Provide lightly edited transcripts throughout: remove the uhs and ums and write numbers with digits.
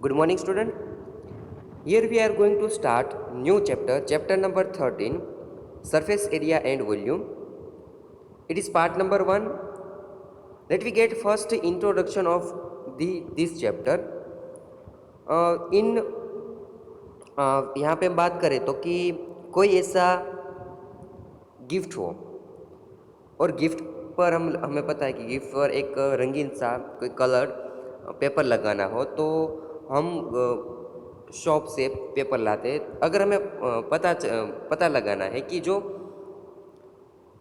Good morning, student. Here we are going to start new chapter number 13, surface area and volume. It is part number 1. Let we get first introduction of this chapter. इन यहाँ पे हम बात करें तो कि कोई ऐसा gift हो और गिफ्ट पर हमें पता है कि गिफ्ट पर एक रंगीन सा कोई कलर पेपर लगाना हो तो हम शॉप से पेपर लाते हैं। अगर हमें पता लगाना है कि जो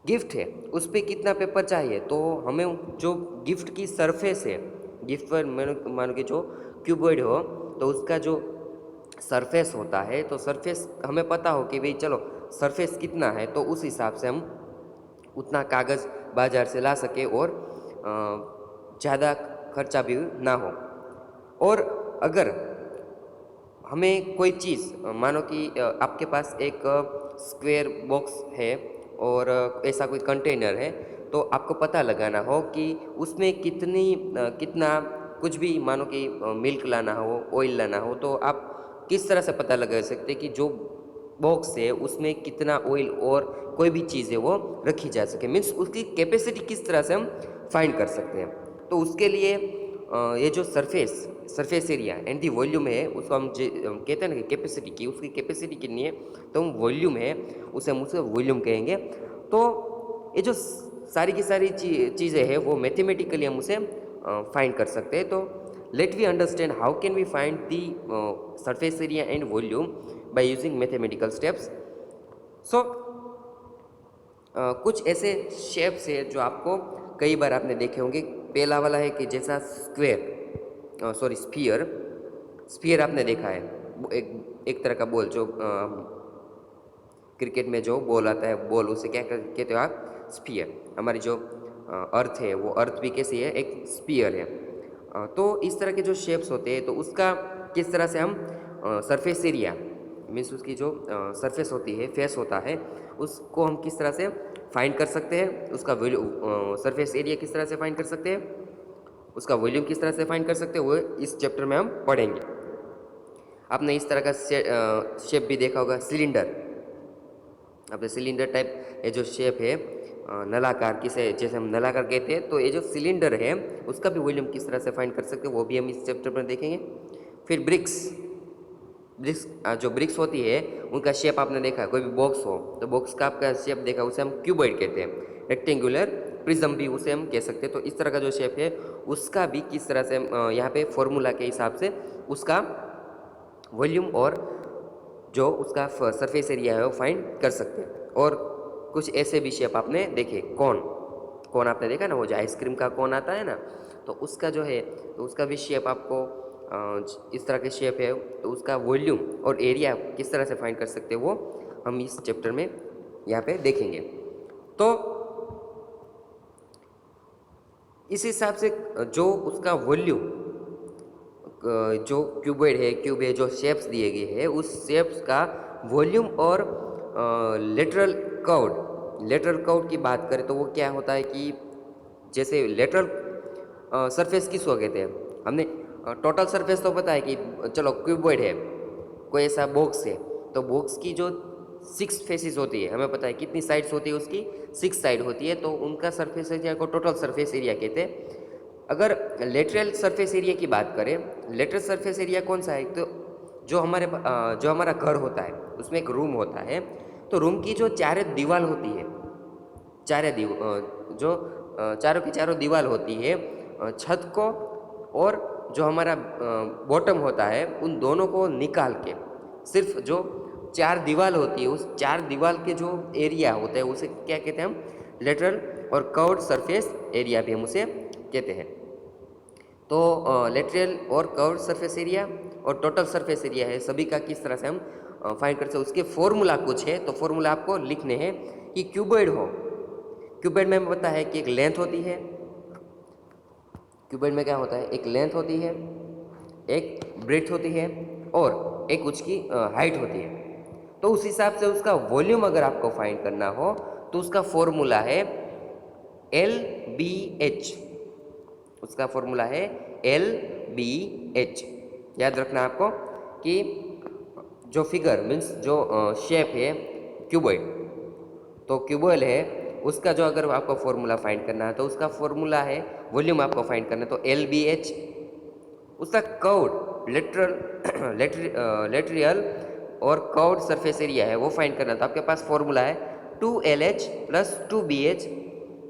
गिफ्ट है उस पर कितना पेपर चाहिए तो हमें जो गिफ्ट की सरफेस है, गिफ्ट पर मानो कि जो क्यूबॉइड हो तो उसका जो सरफेस होता है तो सरफेस हमें पता हो कि भाई चलो सरफेस कितना है तो उस हिसाब से हम उतना कागज़ बाज़ार से ला सके और ज़्यादा खर्चा भी ना हो। और अगर हमें कोई चीज़ मानो कि आपके पास एक स्क्वायर बॉक्स है और ऐसा कोई कंटेनर है तो आपको पता लगाना हो कि उसमें कितना कुछ भी मानो कि मिल्क लाना हो, ऑयल लाना हो तो आप किस तरह से पता लगा सकते हैं कि जो बॉक्स है उसमें कितना ऑयल और कोई भी चीज़ है वो रखी जा सके, मीन्स उसकी कैपेसिटी किस तरह से हम फाइंड कर सकते हैं। तो उसके लिए ये जो surface area and the volume है उसको हम कहते हैं ना कि कैपेसिटी की उसकी कैपेसिटी कितनी है तो हम वॉल्यूम है उसे हम उसका वॉल्यूम कहेंगे। तो ये जो सारी की सारी चीज़ें हैं वो मैथमेटिकली हम उसे फाइंड कर सकते हैं। तो let we understand how can we find the surface area and volume by using mathematical steps. So कुछ ऐसे शेप्स है जो आपको कई बार आपने देखे होंगे। पहला वाला है कि जैसा स्फीयर स्फीयर आपने देखा है, एक तरह का बॉल जो क्रिकेट में जो बॉल आता है बॉल उसे क्या कहते हो आप, स्फीयर। हमारी जो अर्थ है वो अर्थ भी कैसी है, एक स्फीयर है। तो इस तरह के जो शेप्स होते हैं तो उसका किस तरह से हम सरफेस एरिया मीन्स उसकी जो सरफेस होती है, फेस होता है, उसको हम किस तरह से फाइंड कर सकते हैं, उसका सरफेस एरिया किस तरह से फाइंड कर सकते हैं, उसका वॉल्यूम किस तरह से फाइंड कर सकते हैं, वो इस चैप्टर में हम पढ़ेंगे। आपने इस तरह का शेप भी देखा होगा, सिलेंडर। आपने सिलेंडर टाइप ये जो शेप है नलाकार, किसे जैसे हम नलाकार कहते हैं, तो ये जो सिलेंडर है उसका भी वॉल्यूम किस तरह से फाइंड कर सकते हैं वो भी हम इस चैप्टर में देखेंगे। फिर ब्रिक्स जो ब्रिक्स होती है उनका शेप आपने देखा है, कोई भी बॉक्स हो तो बॉक्स का आपका शेप देखा, उसे हम क्यूबॉइड कहते हैं। रेक्टेंगुलर प्रिज्म भी उसे हम कह सकते हैं। तो इस तरह का जो शेप है उसका भी किस तरह से यहाँ पे फॉर्मूला के हिसाब से उसका वॉल्यूम और जो उसका सरफेस एरिया है वो फाइंड कर सकते हैं। और कुछ ऐसे भी शेप आपने देखे, कौन आपने देखा ना, वो जो आइसक्रीम का कौन आता है ना, तो उसका जो है तो उसका भी शेप आपको इस तरह के शेप है तो उसका वॉल्यूम और एरिया किस तरह से फाइंड कर सकते हैं वो हम इस चैप्टर में यहाँ पे देखेंगे। तो इस हिसाब से जो उसका वॉल्यूम जो क्यूब है जो शेप्स दिए गए हैं उस शेप्स का वॉल्यूम और लेटरल कर्व की बात करें तो वो क्या होता है कि जैसे लेटरल सरफेस किसको कहते हैं, हमने टोटल सरफेस तो पता है कि चलो क्यूबॉइड है, कोई ऐसा बॉक्स है तो बॉक्स की जो 6 फेसेस होती है, हमें पता है कितनी साइड्स होती है, उसकी 6 साइड होती है, तो उनका सरफेस एरिया को टोटल सरफेस एरिया कहते हैं। अगर लेटरल सरफेस एरिया की बात करें, लेटरल सरफेस एरिया कौन सा है, तो जो हमारा घर होता है उसमें एक रूम होता है, तो रूम की जो चारों दीवार होती है, चारों की चारों दीवार होती है, छत को और जो हमारा बॉटम होता है उन दोनों को निकाल के सिर्फ जो 4 दीवार होती है उस 4 दीवार के जो एरिया होता है उसे क्या कहते हैं हम, लेटरल और कर्व्ड सरफेस एरिया भी हम उसे कहते हैं। तो लेटरल और कर्व्ड सरफेस एरिया और टोटल सरफेस एरिया है सभी का किस तरह से हम फाइंड कर सकते हैं, उसके फॉर्मूला कुछ है, तो फॉर्मूला आपको लिखने हैं कि क्यूबॉइड में हमें पता है कि एक लेंथ होती है, क्यूबॉइड में क्या होता है, एक लेंथ होती है, एक ब्रेड्थ होती है और एक उसकी हाइट होती है। तो उस हिसाब से उसका वॉल्यूम अगर आपको फाइंड करना हो तो उसका फॉर्मूला है LBH, उसका फॉर्मूला है LBH, याद रखना है आपको कि जो फिगर मीन्स जो शेप है क्यूबॉइड, तो क्यूबॉइड है उसका जो अगर आपको फॉर्मूला फाइंड करना है तो उसका फॉर्मूला है वॉल्यूम आपको फाइंड करना है तो एल बी एच, उसका कर्व्ड लेटरियल और कर्व्ड सरफेस एरिया है वो फाइंड करना, तो आपके पास फॉर्मूला है 2LH प्लस 2BH,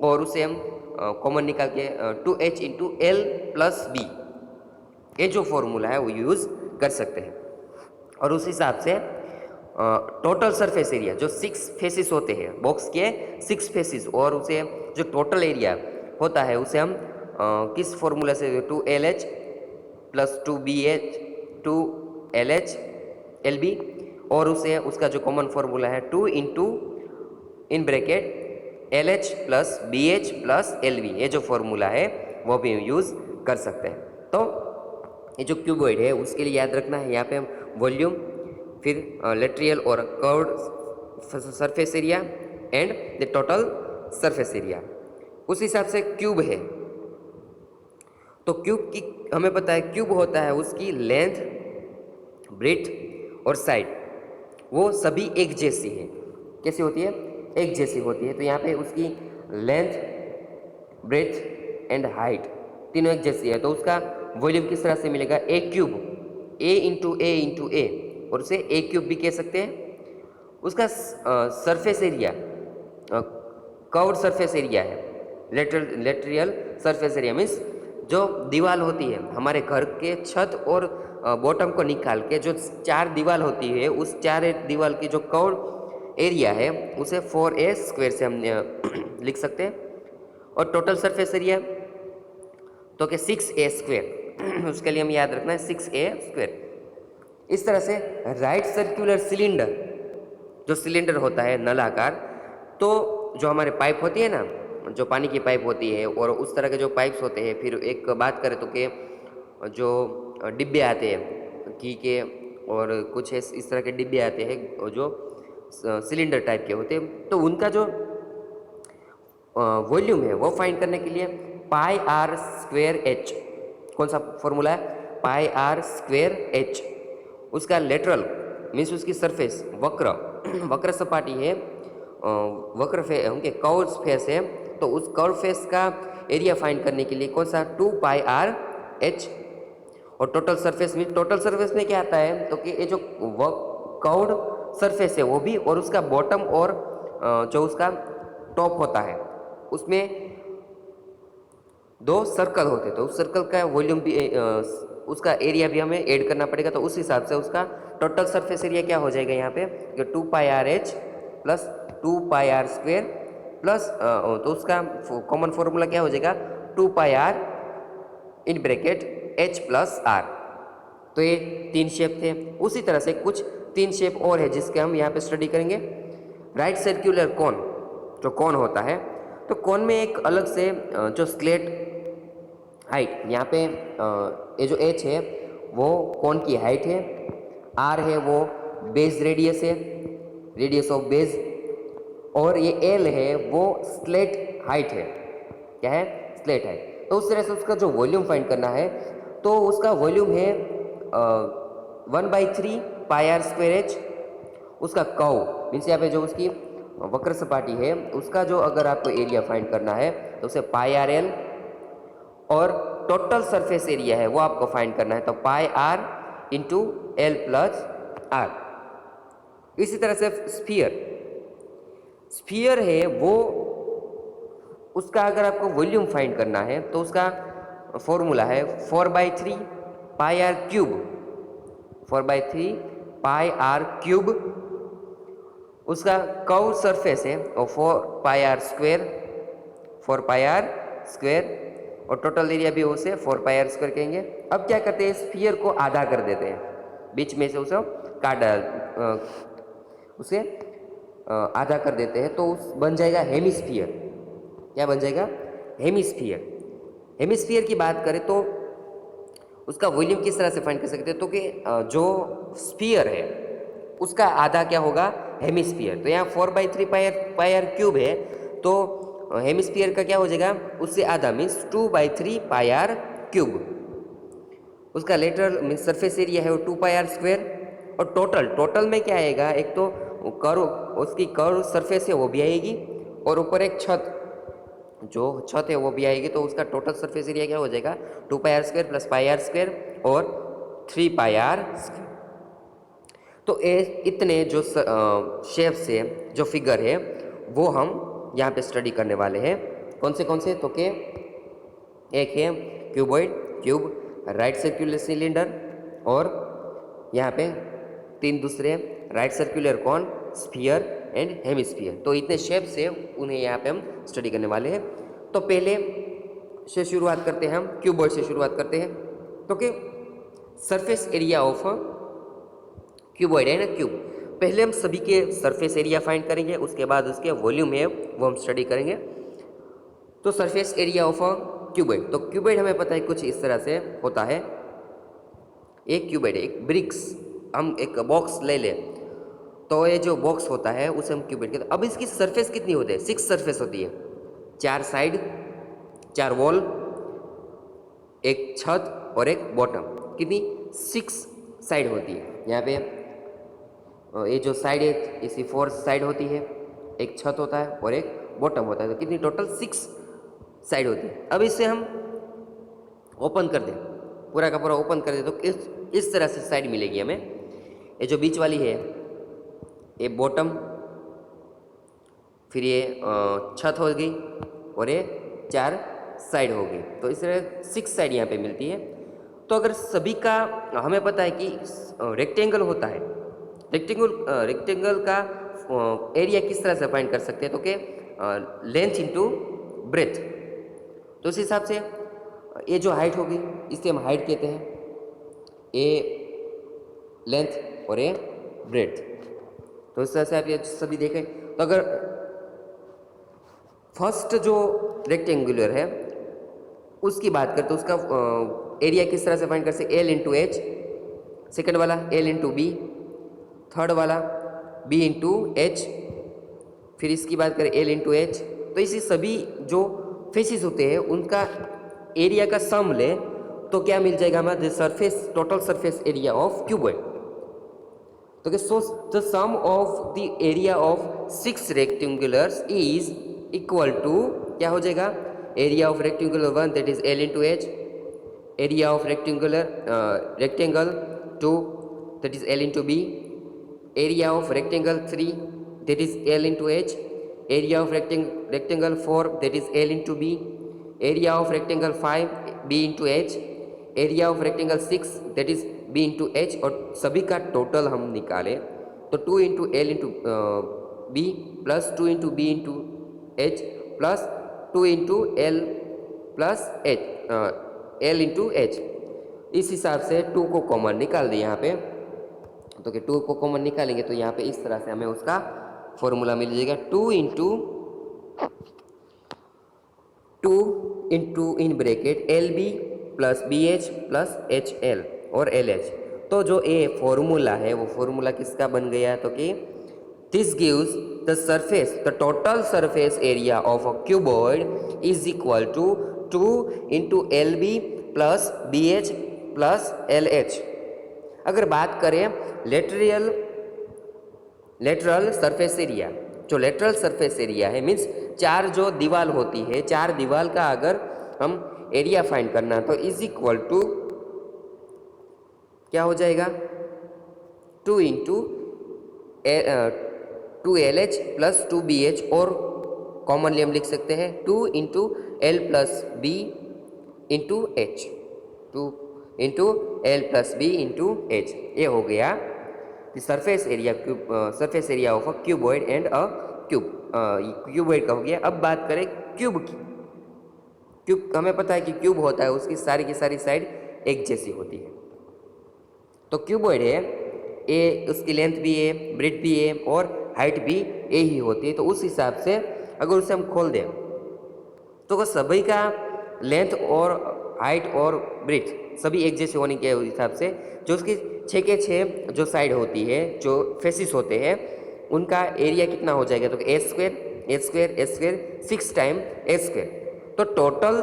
और उसे हम कॉमन निकाल के 2H into L plus B, ये जो फॉर्मूला है वो यूज़ कर सकते हैं। और उस हिसाब से टोटल सरफेस एरिया जो 6 फेसिस होते हैं बॉक्स के 6 फेसिस, और उसे जो टोटल एरिया होता है उसे हम किस फॉर्मूला से 2LH plus 2BH 2LH LB, और उसे उसका जो कॉमन फॉर्मूला है 2 into in bracket LH plus BH plus LB, ये जो फॉर्मूला है वो भी यूज़ कर सकते हैं। तो ये जो क्यूबॉइड है उसके लिए याद रखना है यहाँ पे हम वॉल्यूम, फिर लेटरियल और curved surface area and the total surface area. उस हिसाब से क्यूब है तो क्यूब की हमें पता है क्यूब होता है उसकी लेंथ, ब्रेथ और साइड वो सभी एक जैसी है। कैसी होती है? एक जैसी होती है। तो यहाँ पे उसकी लेंथ, ब्रेथ एंड हाइट तीनों एक जैसी है, तो उसका वॉल्यूम किस तरह से मिलेगा? ए क्यूब, ए इंटू ए, और उसे ए क्यूब भी कह सकते हैं। उसका surface area curved surface area है, लेटरियल सरफेस एरिया मीन्स जो दीवार होती है हमारे घर के छत और बॉटम को निकाल के जो 4 दीवार होती है उस 4 दीवार की जो कर्व्ड एरिया है उसे 4A स्क्वायर से हम लिख सकते हैं। और टोटल सरफेस एरिया तो कि 6A स्क्वायर उसके लिए हम याद रखना है 6A स्क्वायर। इस तरह से राइट सर्कुलर सिलेंडर, जो सिलेंडर होता है नलाकार, तो जो हमारे पाइप होती है ना, जो पानी की पाइप होती है और उस तरह के जो पाइप्स होते हैं, फिर एक बात करें तो कि जो डिब्बे आते हैं घी के और कुछ इस तरह के डिब्बे आते हैं जो सिलेंडर टाइप के होते हैं, तो उनका जो वॉल्यूम है वो फाइंड करने के लिए पाई आर स्क्वेयर एच, कौन सा फॉर्मूला है? पाई आर स्क्वेयर एच। उसका लेटरल मीन्स उसकी सरफेस वक्र सपाटी है, वक्र फेस उनके कर्व फेस है, तो उस कर्व फेस का एरिया फाइंड करने के लिए कौन सा? 2 पाई आर एच। और टोटल सरफेस में क्या आता है? तो कि ये जो कर्व्ड सरफेस है वो भी, और उसका बॉटम और जो उसका टॉप होता है उसमें 2 सर्कल होते हैं, तो उस सर्कल का वॉल्यूम भी उसका एरिया भी हमें ऐड करना पड़ेगा। तो उस हिसाब से उसका टोटल सरफेस एरिया क्या हो जाएगा यहाँ पे? 2 pi r h plus 2 pi r square plus तो उसका कॉमन फॉर्मूला क्या हो जाएगा? 2 pi r in bracket h plus r. तो ये 3 शेप थे। उसी तरह से कुछ 3 शेप और है जिसके हम यहाँ पे स्टडी करेंगे। राइट सर्कुलर कोन, जो कोन होता है, तो कोन में एक अलग से जो स्लेट हाइट, यहाँ पे ये जो एच है वो कोन की हाइट है, आर है वो बेस रेडियस है, रेडियस ऑफ बेस, और ये एल है वो स्लेट हाइट है। क्या है? Slate height. तो उस तरह से उसका जो वॉल्यूम फाइंड करना है तो उसका वॉल्यूम है 1/3 पाई आर स्क्वेयर एच। उसका कर्व मीन्स यहाँ पे जो उसकी वक्र सपाटी है उसका जो अगर आपको एरिया फाइंड करना है तो उसे पाई आर एल, और टोटल सरफेस एरिया है वो आपको फाइंड करना है तो pi r into L plus r. इसी तरह से स्फीयर है वो, उसका अगर आपको वॉल्यूम फाइंड करना है तो उसका फॉर्मूला है 4/3 pi r cube, 4/3 pi r cube. उसका कर्व सरफेस है और 4 pi r square, 4 pi r square, और टोटल एरिया भी उसे 4 पाई आर स्क्वेयर कहेंगे। अब क्या करते हैं? स्फीयर को आधा कर देते हैं, बीच में से उसे काट उसे आधा कर देते हैं तो उस बन जाएगा हेमिस्फीयर। क्या बन जाएगा? हेमिस्फीयर। हेमिस्फीयर की बात करें तो उसका वॉल्यूम किस तरह से फाइंड कर सकते हैं? तो कि जो स्फीयर है उसका आधा क्या होगा? हेमिस्फीयर। तो यहाँ 4/3 पाई आर क्यूब है तो हेमिस्फीयर का क्या हो जाएगा? उससे आधा मीन्स 2/3 पाई आर क्यूब। उसका लेटरल मीन सरफेस एरिया है वो 2πr²। और टोटल में क्या आएगा, एक तो कर्व, उसकी कर्व सरफेस है वो भी आएगी, और ऊपर एक जो छत है वो भी आएगी, तो उसका टोटल सरफेस एरिया क्या हो जाएगा 2πr² + πr² और 3πr²। तो इतने जो शेप से जो फिगर है वो हम यहाँ पे स्टडी करने वाले हैं। कौन से तो के एक है cuboid, cube, right circular cylinder, और यहाँ पे 3 दूसरे right circular cone, sphere and hemisphere. तो इतने शेप से उन्हें यहाँ पे हम स्टडी करने वाले हैं। तो पहले से शुरुआत करते हैं, हम क्यूबॉइड से शुरुआत करते हैं। तो कि सरफेस एरिया ऑफ क्यूबॉइड है ना, क्यूब। पहले हम सभी के सरफेस एरिया फाइंड करेंगे, उसके बाद उसके वॉल्यूम है वो हम स्टडी करेंगे। तो सरफेस एरिया ऑफ क्यूबॉइड, तो क्यूबॉइड हमें पता है कुछ इस तरह से होता है। एक क्यूबॉइड है, एक ब्रिक्स, हम एक बॉक्स ले लें तो ये जो बॉक्स होता है उसे हम क्यूबॉइड कहते हैं। अब इसकी सरफेस कितनी होती है, 6 सरफेस होती है, 4 साइड, 4 वॉल, एक छत और एक बॉटम। कितनी, 6 साइड होती है। यहाँ पे ये जो साइड है इसी 4 साइड होती है, एक छत होता है और एक बॉटम होता है। तो कितनी टोटल 6 साइड होती है। अब इसे हम ओपन कर दें, पूरा का पूरा ओपन कर दें, तो इस तरह से साइड मिलेगी हमें। ये जो बीच वाली है ये बॉटम, फिर ये छत हो गई और ये 4 साइड हो गई। तो इस तरह 6 साइड यहाँ पे मिलती है। तो अगर सभी का हमें पता है कि रेक्टेंगल होता है, रेक्टेंगल का एरिया किस तरह से फाइंड कर सकते हैं, तो कि लेंथ इंटू ब्रेथ। तो उस हिसाब से ये जो हाइट होगी इसे हम हाइट कहते हैं, ये लेंथ और ये ब्रेथ। तो इस तरह से आप ये सभी देखें। तो अगर फर्स्ट जो रेक्टेंगुलर है उसकी बात करें तो उसका एरिया किस तरह से फाइंड कर सकते, L इंटू एच, सेकेंड वाला L इंटू बी, थर्ड वाला B इंटू एच, फिर इसकी बात करें L इंटू एच। तो इसी सभी जो फेसिस होते हैं उनका एरिया का सम ले तो क्या मिल जाएगा हमारा surface, total surface area of cuboid. तो so the sum of the area of 6 rectangulars is equal to क्या हो जाएगा, area of rectangular 1 that is L into h, area of rectangle 2 that is L into b, area of rectangle 3 that is L into h, area of rectangle 4 that is L into b, area of rectangle 5 B into h, area of rectangle 6 that is B into H. और सभी का total हम निकालें तो 2 into L into B plus 2 into B into H plus 2 into L plus H, L into H. इस हिसाब से 2 को कॉमन निकाल दें यहाँ पे। तो कि 2 को कॉमन निकालेंगे तो यहाँ पे इस तरह से हमें उसका फॉर्मूला मिल जाएगा 2 into in bracket LB plus BH plus HL और LH। तो जो ये फॉर्मूला है वो फॉर्मूला किसका बन गया, तो कि this gives the surface, the total surface area of a cuboid is equal to 2 into LB plus BH plus LH। अगर बात करें लेटरल सरफेस एरिया, जो लेटरल सरफेस एरिया है मीन्स 4 जो दीवार होती है, 4 दीवार का अगर हम एरिया फाइंड करना तो इज इक्वल टू क्या हो जाएगा 2 इंटू 2LH प्लस 2BH, और कॉमनली हम लिख सकते हैं 2 into L plus B into H, 2 into L plus B into H. ये हो गया surface area of a cuboid and a cube. Cuboid का हो गया। अब बात करें क्यूब की। क्यूब हमें पता है कि क्यूब होता है उसकी सारी की सारी साइड एक जैसी होती है। तो क्यूबॉइड है ये, उसकी लेंथ भी है, ब्रेथ भी है और हाइट भी ए ही होती है। तो उस हिसाब से अगर उसे हम खोल दें तो वो सभी का लेंथ और हाइट और ब्रेथ सभी एक जैसे होने के हिसाब से जो उसकी 6 के 6 जो साइड होती है, जो फेसिस होते हैं, उनका एरिया कितना हो जाएगा, तो A square 6 time A square. तो total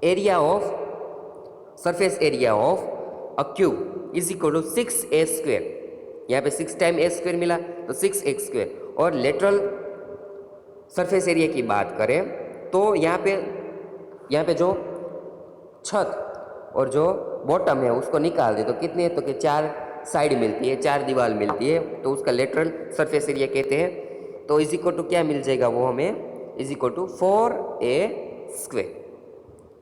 area of surface area of a cube is equal to 6a²। यहाँ पे 6 टाइम a स्क्वेयर मिला तो 6x²। और लेटरल सरफेस एरिया की बात करें तो यहाँ पे जो छत और जो बॉटम है उसको निकाल दे तो कितने, तो कि 4 साइड मिलती है, 4 दीवार मिलती है, तो उसका लेटरल सरफेस एरिया कहते हैं। तो इज इक्वल टू क्या मिल जाएगा वो हमें, इज इक्वल टू 4a²।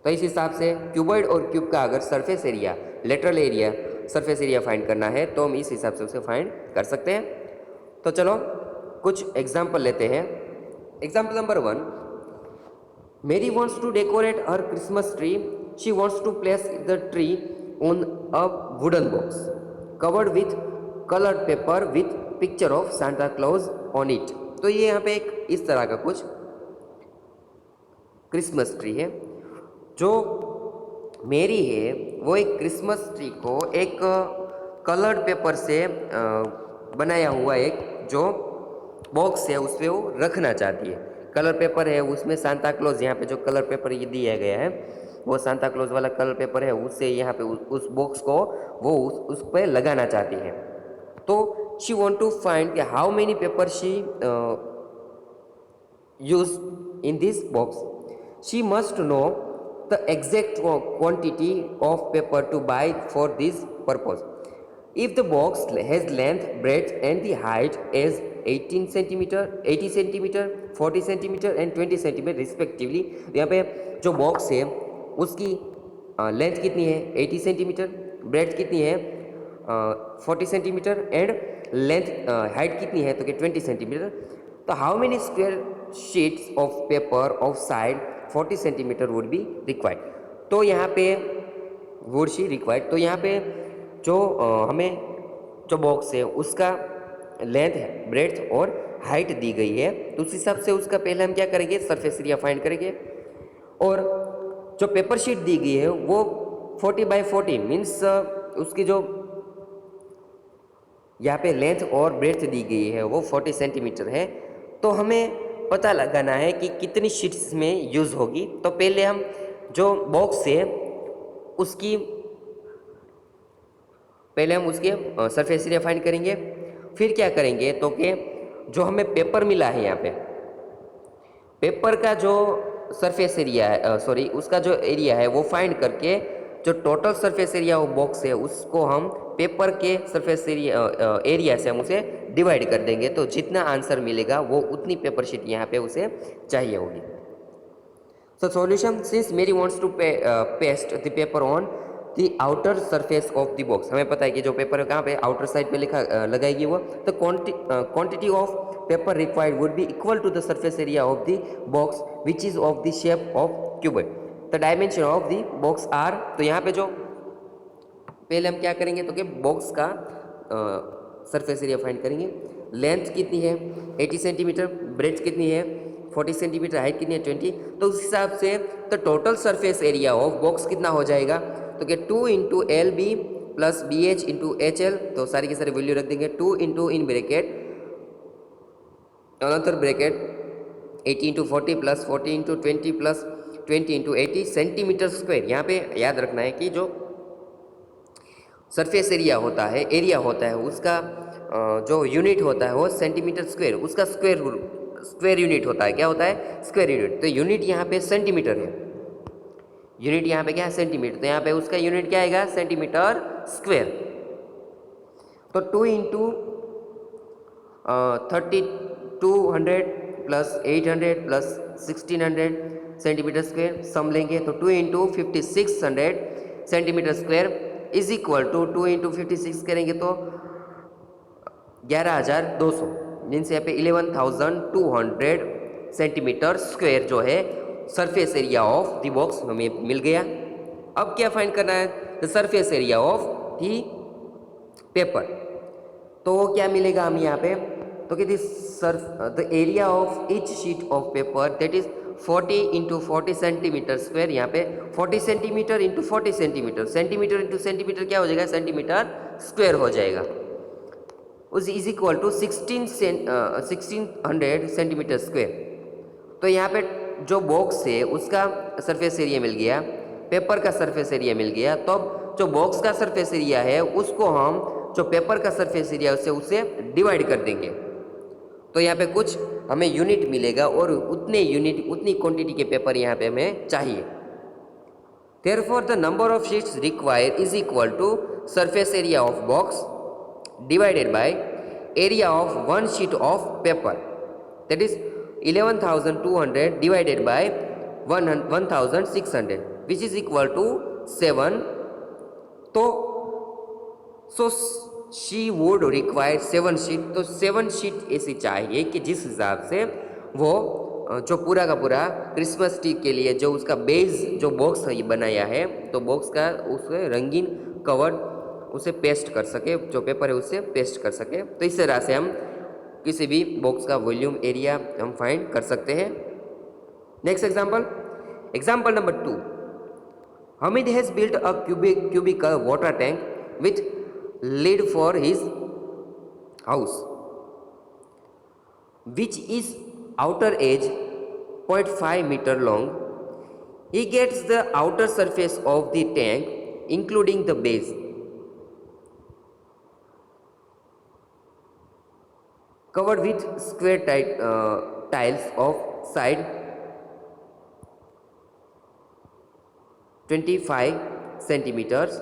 तो इस हिसाब से क्यूबॉइड और क्यूब का अगर surface area, lateral area, surface area find करना है तो हम इस हिसाब से उसे फाइंड कर सकते हैं। तो चलो कुछ एग्जाम्पल लेते हैं। Example number 1, Mary wants to decorate her Christmas tree. She wants to place the tree on a wooden box covered with colored paper with picture of Santa Claus on it. तो ये यहाँ पे एक इस तरह का कुछ क्रिसमस ट्री है। जो मेरी है वो एक क्रिसमस ट्री को एक कलर्ड पेपर से बनाया हुआ एक जो बॉक्स है उस पर वो रखना चाहती है। कलर पेपर है उसमें सांता क्लॉज, यहाँ पे जो कलर पेपर ये दिया गया है वो सांता क्लॉज वाला कलर पेपर है, उससे यहाँ पे उस बॉक्स को वो उस पर लगाना चाहती है। तो शी वॉन्ट टू फाइंड कि how many paper she use in this box. She must know the exact quantity of paper to buy for this purpose. If the box has length, breadth and the height as 18 centimeter, 80 centimeter, 40 centimeter and 20 centimeter respectively, यहाँ पे जो box है उसकी length कितनी है 80 centimetre, breath कितनी है 40 centimetre and length height कितनी है तो कि 20 सेंटीमीटर। तो how many square sheets of paper of side 40 centimetre would be required. तो यहाँ पे वुड शी रिक्वायर्ड, तो यहाँ पे जो हमें जो बॉक्स है उसका लेंथ है, ब्रेड्थ और हाइट दी गई है, तो उस हिसाब से उसका पहले हम क्या करेंगे, सरफेस एरिया फाइंड करेंगे। और जो पेपर शीट दी गई है वो 40 बाई 40 मीन्स उसकी जो यहाँ पे लेंथ और ब्रेड्थ दी गई है वो 40 सेंटीमीटर है। तो हमें पता लगाना है कि कितनी शीट्स में यूज़ होगी। तो पहले हम जो बॉक्स है उसकी पहले हम उसके सरफेस एरिया फाइंड करेंगे। फिर क्या करेंगे तो कि जो हमें पेपर मिला है यहाँ पे पेपर का जो सरफेस एरिया है सॉरी उसका जो एरिया है वो फाइंड करके जो टोटल सरफेस एरिया वो बॉक्स है उसको हम पेपर के सरफेस एरिया से हम उसे डिवाइड कर देंगे। तो जितना आंसर मिलेगा वो उतनी पेपर शीट यहाँ पे उसे चाहिए होगी। So solution, since Mary wants to paste the paper on the outer surface of the box, हमें पता है कि जो पेपर कहाँ पे आउटर साइड पे लिखा लगाएगी वो, तो quantity of paper required would be equal to the surface area of the box which is of the shape of cuboid. The dimension of the box are, तो यहाँ पे जो पहले हम क्या करेंगे तो कि बॉक्स का सरफेस एरिया फाइंड करेंगे। लेंथ कितनी है 80 सेंटीमीटर, ब्रेड्थ कितनी है 40 सेंटीमीटर, हाइट कितनी है 20। तो उस हिसाब से तो total surface area of box कितना हो जाएगा तो कि 2 into L B plus B H into H L, तो सारी की सारी वैल्यू रख देंगे। 2 into in bracket another bracket 80 into 40 plus 40 into 20 plus 20 into 80 centimetre square. यहाँ पे याद रखना है कि जो सरफेस एरिया होता है उसका जो यूनिट होता है वो सेंटीमीटर स्क्वायर, उसका स्क्वायर यूनिट होता है। क्या होता है स्क्वायर यूनिट। तो यूनिट यहाँ पे सेंटीमीटर है, यूनिट यहाँ पे क्या है सेंटीमीटर, तो यहाँ पे उसका यूनिट क्या आएगा सेंटीमीटर स्क्वायर। तो 2 into 3200 plus 800 plus 1600 centimetre square sum लेंगे तो 2 into 5600 centimetre square is equal to 2 into 56 करेंगे तो 11200 मीन्स यहाँ पे 11200 सेंटीमीटर स्क्वायर जो है surface area of the box हमें मिल गया। अब क्या फाइंड करना है, the surface area of the paper. तो क्या मिलेगा हम यहाँ पे तो कि the area of each sheet of paper that is 40 into 40 centimetre square. यहाँ पे 40 centimetre into 40 centimetre, centimetre into centimetre क्या हो जाएगा सेंटीमीटर स्क्वायर हो जाएगा, उस is equal to 1600 centimetre square. तो यहाँ पे जो बॉक्स है उसका सरफेस एरिया मिल गया पेपर का सरफेस एरिया मिल गया, तो अब जो बॉक्स का सरफेस एरिया है उसको हम जो पेपर का सरफेस एरिया उससे डिवाइड कर देंगे। तो यहाँ पे कुछ हमें यूनिट मिलेगा और उतने यूनिट उतनी क्वांटिटी के पेपर यहाँ पे हमें चाहिए। Therefore, the number of sheets required is equal to surface area of box divided by area of one sheet of paper, that is 11,200 divided by 1,600, which is equal to 7. तो so she would require 7 sheet, तो 7 sheet ऐसी चाहिए कि जिस हिसाब से वो जो पूरा का पूरा क्रिसमस ट्री के लिए जो उसका बेस जो बॉक्स है ये बनाया है, तो बॉक्स का उसके रंगीन कवर उसे पेस्ट कर सके, जो पेपर है उससे पेस्ट कर सके। तो इस तरह से हम किसी भी बॉक्स का वॉल्यूम एरिया हम फाइंड कर सकते हैं। Next example number 2, Hamid has built a cubical water tank with lid for his house, which is outer edge 0.5 meter long. He gets the outer surface of the tank including the base covered with square tiles of side 25 centimeters.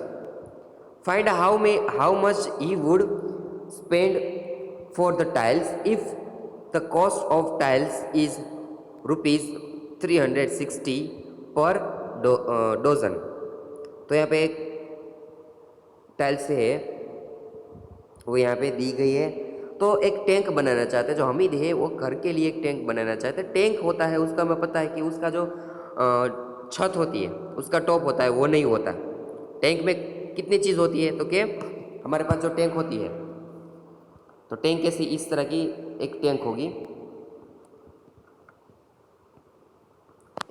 Find how much he would spend for the tiles if the cost of tiles is rupees 360 per dozen. तो यहाँ पे एक tiles है वो यहाँ पे दी गई है। तो एक टैंक बनाना चाहते हैं, जो हमीद है वो घर के लिए एक टैंक बनाना चाहते हैं। टैंक होता है उसका हमें पता है कि उसका जो छत होती है उसका टॉप होता है वो नहीं होता। टैंक में कितनी चीज़ होती है, तो क्या हमारे पास जो टैंक होती है, तो टैंक कैसी इस तरह की एक टैंक होगी,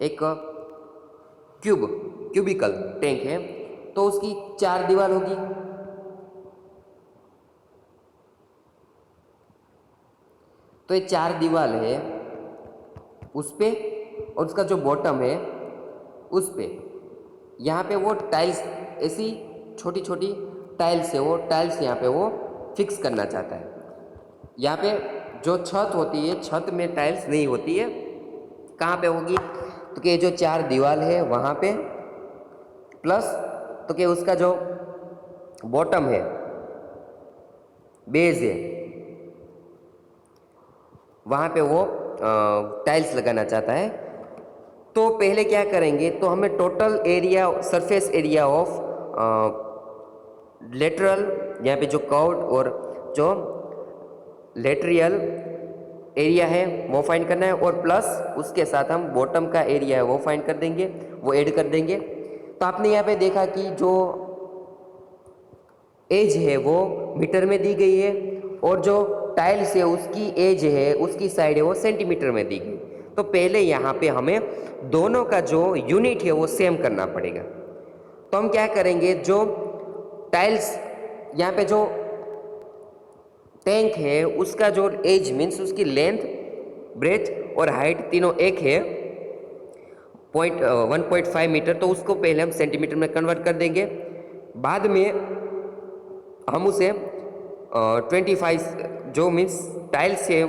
एक क्यूबिकल टैंक है, तो उसकी 4 दीवार होगी। तो ये 4 दीवार है उस पे, और उसका जो बॉटम है उस पे यहाँ पे वो टाइल्स ऐसी छोटी छोटी टाइल्स है, वो टाइल्स यहाँ पे वो फिक्स करना चाहता है। यहाँ पे जो छत होती है, छत में टाइल्स नहीं होती है, कहाँ पे होगी, तो कि जो 4 दीवार है वहाँ पे प्लस तो कि उसका जो बॉटम है, बेस है, वहाँ पे वो टाइल्स लगाना चाहता है। तो पहले क्या करेंगे, तो हमें total area surface area of lateral यहाँ पे जो कर्व्ड और जो लेटरियल एरिया है वो फाइंड करना है, और प्लस उसके साथ हम बॉटम का एरिया है वो फाइंड कर देंगे, वो ऐड कर देंगे। तो आपने यहाँ पे देखा कि जो एज है वो मीटर में दी गई है, और जो टाइल्स है उसकी एज है, उसकी साइड है वो सेंटीमीटर में दी गई। तो पहले यहाँ पे हमें दोनों का जो यूनिट है वो सेम करना पड़ेगा। तो हम क्या करेंगे, जो टाइल्स यहाँ पे जो टैंक है उसका जो एज मीन्स उसकी लेंथ, ब्रेथ और हाइट तीनों एक है 1.5 मीटर, तो उसको पहले हम सेंटीमीटर में कन्वर्ट कर देंगे। बाद में हम उसे 25 जो मीन्स टाइल्स है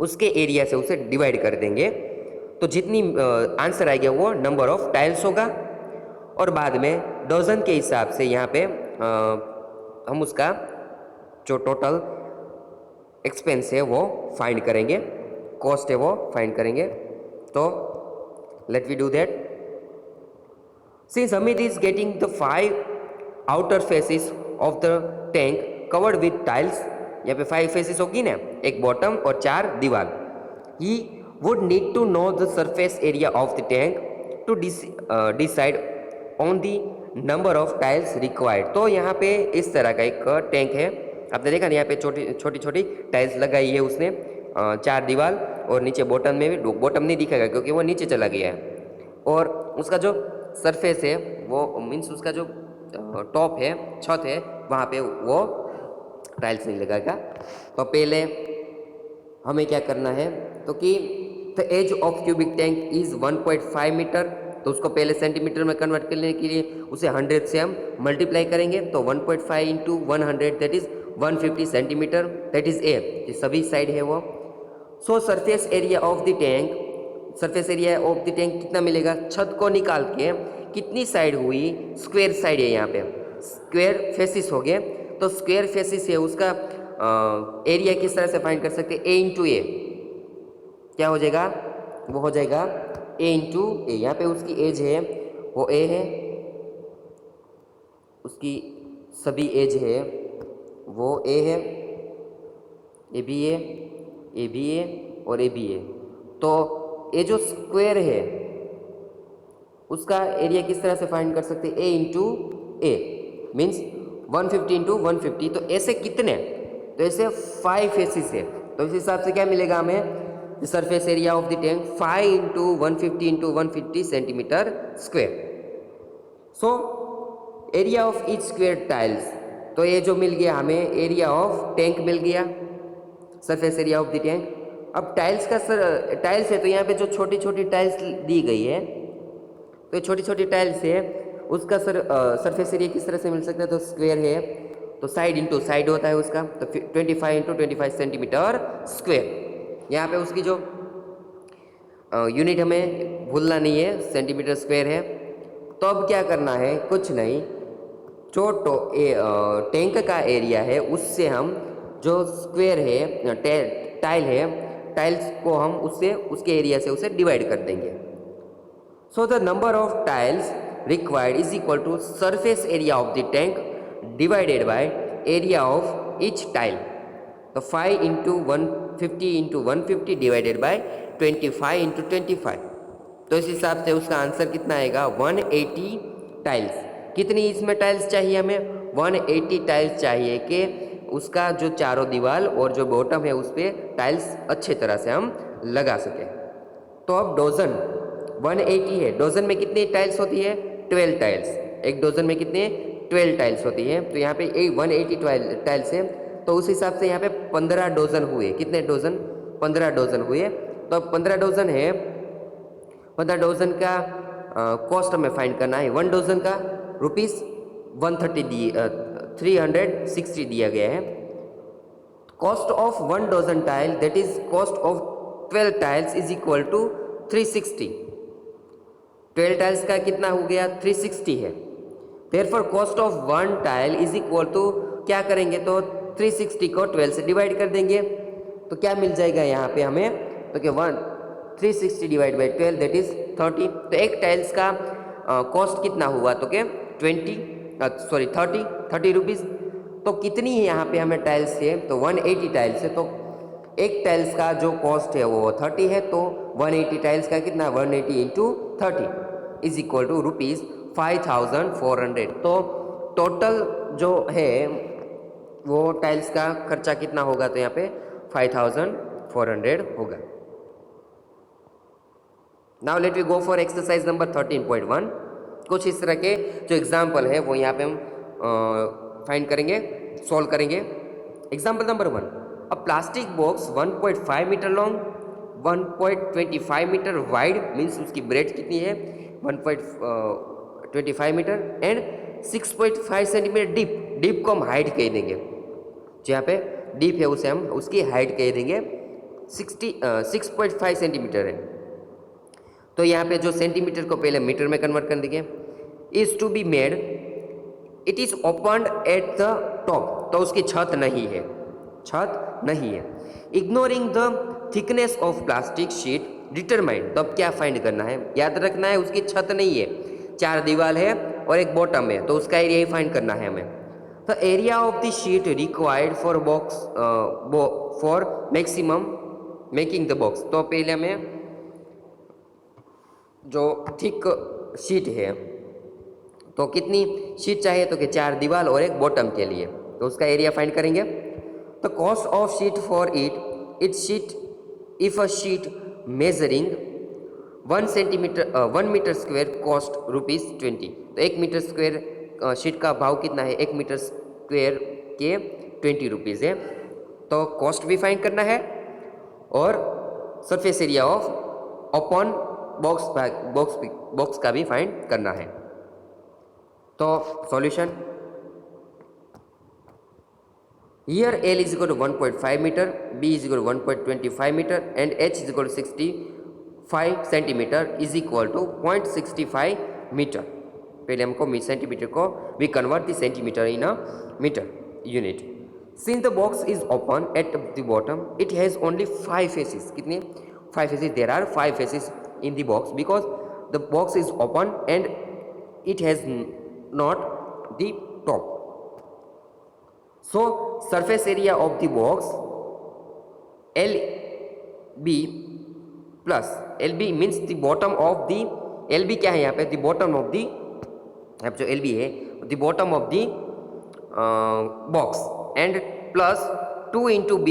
उसके एरिया से उसे डिवाइड कर देंगे। तो जितनी आंसर आएगा वो नंबर ऑफ टाइल्स होगा, और बाद में डजन के हिसाब से यहाँ पे हम उसका जो टोटल एक्सपेंस है वो फाइंड करेंगे, कॉस्ट है वो फाइंड करेंगे। तो let we do that. Since Hamid is getting the 5 outer faces of the tank covered with tiles, यहाँ पे 5 फेसेस होगी ना, एक बॉटम और 4 दीवार। He would need to know the surface area of the tank to decide on the number of tiles required. तो यहाँ पे इस तरह का एक टैंक है, आपने देखा ना यहाँ पे छोटी छोटी टाइल्स लगाई है उसने, 4 दीवार, और नीचे बॉटम में भी, बॉटम नहीं दिखेगा क्योंकि वो नीचे चला गया है, और उसका जो सरफेस है वो मीन्स उसका जो टॉप है, छत है, वहाँ पे वो टाइल्स नहीं लगाएगा। तो पहले हमें क्या करना है, तो कि the edge of cubic tank is 1.5 metre, तो उसको पहले सेंटीमीटर में कन्वर्ट करने के लिए उसे 100 से हम मल्टीप्लाई करेंगे, तो 1.5 into 100 that is 150 centimetre, that is a, ये सभी साइड है वो। सो surface area of the tank, surface area of the tank कितना मिलेगा, छत को निकाल के कितनी साइड हुई, स्क्वायर साइड है यहाँ पे, स्क्वायर फेसिस हो गए, तो स्क्वायर फेसिस है उसका एरिया किस तरह से फाइंड कर सकते हैं, ए इंटू ए, क्या हो जाएगा, वो हो जाएगा ए इंटू ए। यहाँ पे उसकी एज है वो ए है, उसकी सभी एज है वो ए है, A B A, A B ए और ए बी ए। तो ये जो स्क्वायर है उसका एरिया किस तरह से फाइंड कर सकते हैं, ए इंटू ए मीन्स 150 इंटू 150, तो ऐसे कितने, तो ऐसे 5 फेसिस है, तो इस हिसाब से क्या मिलेगा हमें, the surface area of the tank 5 into 150 into 150 centimetre square. So area of each square tiles, तो ये जो मिल गया हमें एरिया ऑफ टैंक मिल गया, surface area of the tank. अब टाइल्स का टाइल्स है तो यहाँ पे जो छोटी छोटी टाइल्स दी गई है, तो छोटी छोटी टाइल्स है उसका सरफेस एरिया किस तरह से मिल सकता है, तो स्क्वायर है तो साइड इंटू साइड होता है उसका, तो 25 इंटू 25 सेंटीमीटर स्क्वायर। यहाँ पे उसकी जो यूनिट हमें भूलना नहीं है, सेंटीमीटर स्क्वायर है। तो अब क्या करना है, कुछ नहीं, जो टैंक का एरिया है उससे हम जो स्क्वायर है टाइल है, टाइल्स को हम उससे उसके एरिया से उसे डिवाइड कर देंगे। So the number of tiles required is equal to surface area of the tank divided by area of each tile, तो 5 into 150 into 150 divided by 25 into 25, तो इस हिसाब से उसका आंसर कितना आएगा, 180 टाइल्स। कितनी इसमें टाइल्स चाहिए हमें, 180 टाइल्स चाहिए कि उसका जो चारों दीवार और जो बॉटम है उस पर टाइल्स अच्छे तरह से हम लगा सकें। तो अब डोजन 180 है, डोजन में कितनी टाइल्स होती है, 12 टाइल्स, एक डोजन में कितने 12 टाइल्स होती है, तो यहाँ पे 180 टाइल्स है, तो उस हिसाब से यहाँ पे 15 डोजन हुए, कितने डोजन, 15 डोजन हुए। तो अब 15 डोजन है, 15 डोजन का कॉस्ट हमें फाइंड करना है, 1 डोजन का ₹130 360 दिया गया है। Cost of 1 dozen tile that is cost of 12 tiles is equal to 360, 12 tiles का कितना हो गया, 360 है। Therefore cost of 1 tile is equal to, क्या करेंगे तो 360 को 12 से डिवाइड कर देंगे, तो क्या मिल जाएगा यहाँ पे हमें, तो क्या 360 डिवाइड बाई 12 दैट इज 30, तो एक टाइल्स का कॉस्ट कितना हुआ, तो क्या 30 रुपीज़। तो कितनी है यहाँ पे हमें टाइल्स है, तो 180 टाइल्स है, तो एक टाइल्स का जो कॉस्ट है वो 30 है, तो 180 टाइल्स का कितना, 180 इंटू 30 इज इक्वल टू ₹5400। तो टोटल जो है वो टाइल्स का खर्चा कितना होगा, तो यहाँ पे 5400 होगा। Now let we go for exercise number 13.1। कुछ इस तरह के जो एग्जाम्पल है वो यहाँ पे हम फाइंड करेंगे, सॉल्व करेंगे। Example number 1, a plastic box 1.5 metre long, 1.25 metre wide means उसकी ब्रेड कितनी है 1.25 metre and 6.5 centimetre deep, deep को हम हाइट कह देंगे, जो यहाँ पे डीप है उसे हम उसकी हाइट कह देंगे 6.5 सेंटीमीटर है। तो यहाँ पे जो सेंटीमीटर को पहले मीटर में कन्वर्ट कर देंगे। Is to be made, it is opened at the top, तो उसकी छत नहीं है, छत नहीं है। Ignoring the thickness of plastic sheet determine, तो अब क्या फाइंड करना है, याद रखना है उसकी छत नहीं है, 4 दीवार है और एक बॉटम है, तो उसका एरिया ही फाइंड करना है हमें। The area of the sheet required for box for maximum making the box, तो पहले हमें जो थिक शीट है तो कितनी शीट चाहिए, तो कि 4 दीवार और एक बॉटम के लिए, तो उसका एरिया फाइंड करेंगे। तो cost of sheet for it sheet, if a sheet measuring 1 metre square cost ₹20, तो 1 मीटर स्क्वायर शीट का भाव कितना है, 1 मीटर स्क्वायर के 20 रुपीज़ है। तो कॉस्ट भी फाइंड करना है और surface area of upon box का भी फाइंड करना है। तो solution, here L is equal to 1.5 meter, B is equal to 1.25 meter and H is equal to 65 centimeter is equal to 0.65 meter. पहले हमको सेंटीमीटर को we convert the centimeter in a meter unit. Since the box is open at the bottom, it has only 5 faces. कितने? 5 faces. There are 5 faces in the box because the box is open and it has not the top. So surface area of the box LB plus LB means the bottom of the LB क्या है यहाँ पे the bottom of the यहाँ पे जो LB है the bottom of the box and plus 2 into B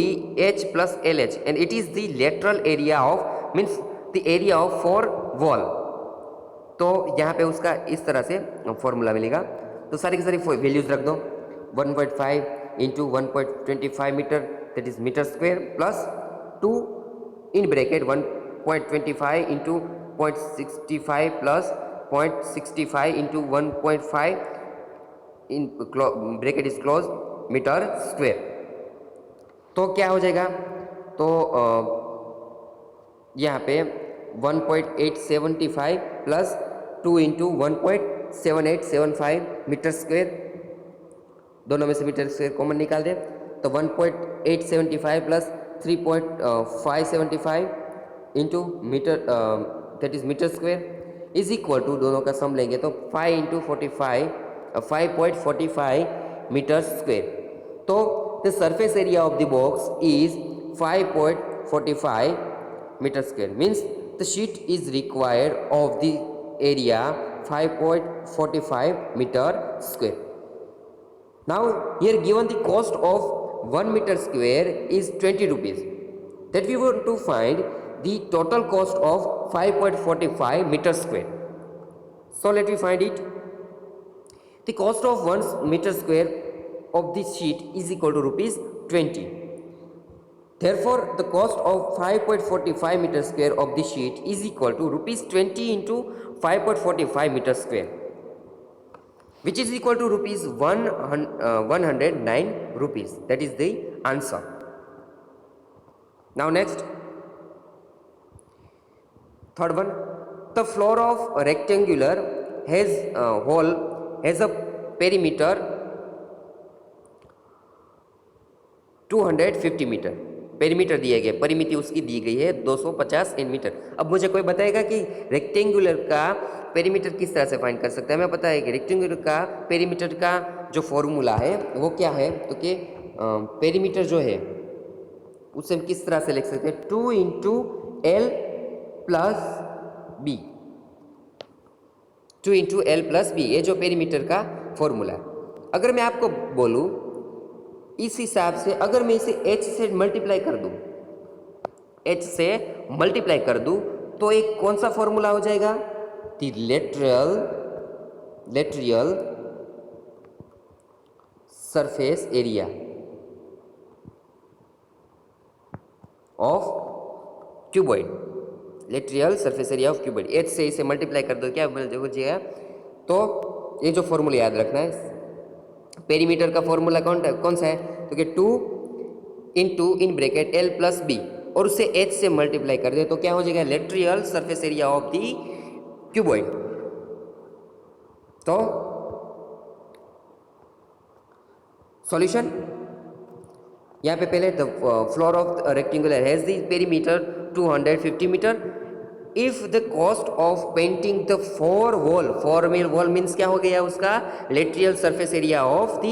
H plus LH and it is the lateral area of means the area of four wall. तो यहाँ पे उसका इस तरह से फॉर्मूला मिलेगा। तो सारी की सारी वैल्यूज रख दो 1.5 into 1.25 metre that is metre square plus 2 in bracket 1.25 into 0.65 plus 0.65 into 1.5 in bracket is close metre square. तो क्या हो जाएगा? तो यहाँ पे 1.875 प्लस 2 इंटू 1.7875 मीटर स्क्वेयर, दोनों में से मीटर स्क्वेयर कॉमन निकाल दें तो 1.875 plus 3.575 into metre that is metre square is equal to, दोनों का सम लेंगे तो 5 इंटू 5.45 मीटर स्क्वेयर। तो the surface area of the box is 5.45 meter square means the sheet is required of the area 5.45 meter square. Now here given the cost of 1 meter square is 20 rupees, that we want to find the total cost of 5.45 meter square. So let me find it. The cost of 1 meter square of the sheet is equal to rupees 20. Therefore, the cost of 5.45 meter square of the sheet is equal to rupees 20 into 5.45 meter square, which is equal to rupees 109 rupees. That is the answer. Now next, third one, the floor of a rectangular hole has a perimeter 250 metre. Perimeter दिया गया, परिमिति उसकी दी गई है 250 metre. अब मुझे कोई बताएगा कि रेक्टेंगुलर का पेरीमीटर किस तरह से फाइंड कर सकता है? हमें पता है कि रेक्टेंगुलर का पेरीमीटर का जो फॉर्मूला है वो क्या है, तो कि पेरीमीटर जो है उसे हम किस तरह से लिख सकते हैं? 2 into L plus B, 2 into L plus B, ये जो पेरीमीटर का फॉर्मूला है। अगर मैं आपको बोलूँ इस हिसाब से, अगर मैं इसे h से मल्टीप्लाई कर दूं, h से मल्टीप्लाई कर दूं तो एक कौन सा फॉर्मूला हो जाएगा? The lateral surface area of cuboid, lateral surface area of cuboid. h से इसे मल्टीप्लाई कर दो, क्या मिल जाएगा? तो ये जो फॉर्मूला याद रखना है, पेरीमीटर का फॉर्मूला कौन सा है? तो कि 2 into in bracket L plus B और उससे h से मल्टीप्लाई कर दे तो क्या हो जाएगा? Lateral surface area of the cuboid. तो सॉल्यूशन, यहाँ पे पहले the floor of rectangular has the perimeter 250 metre. If the cost of painting the four wall means क्या हो गया उसका? Lateral surface area of the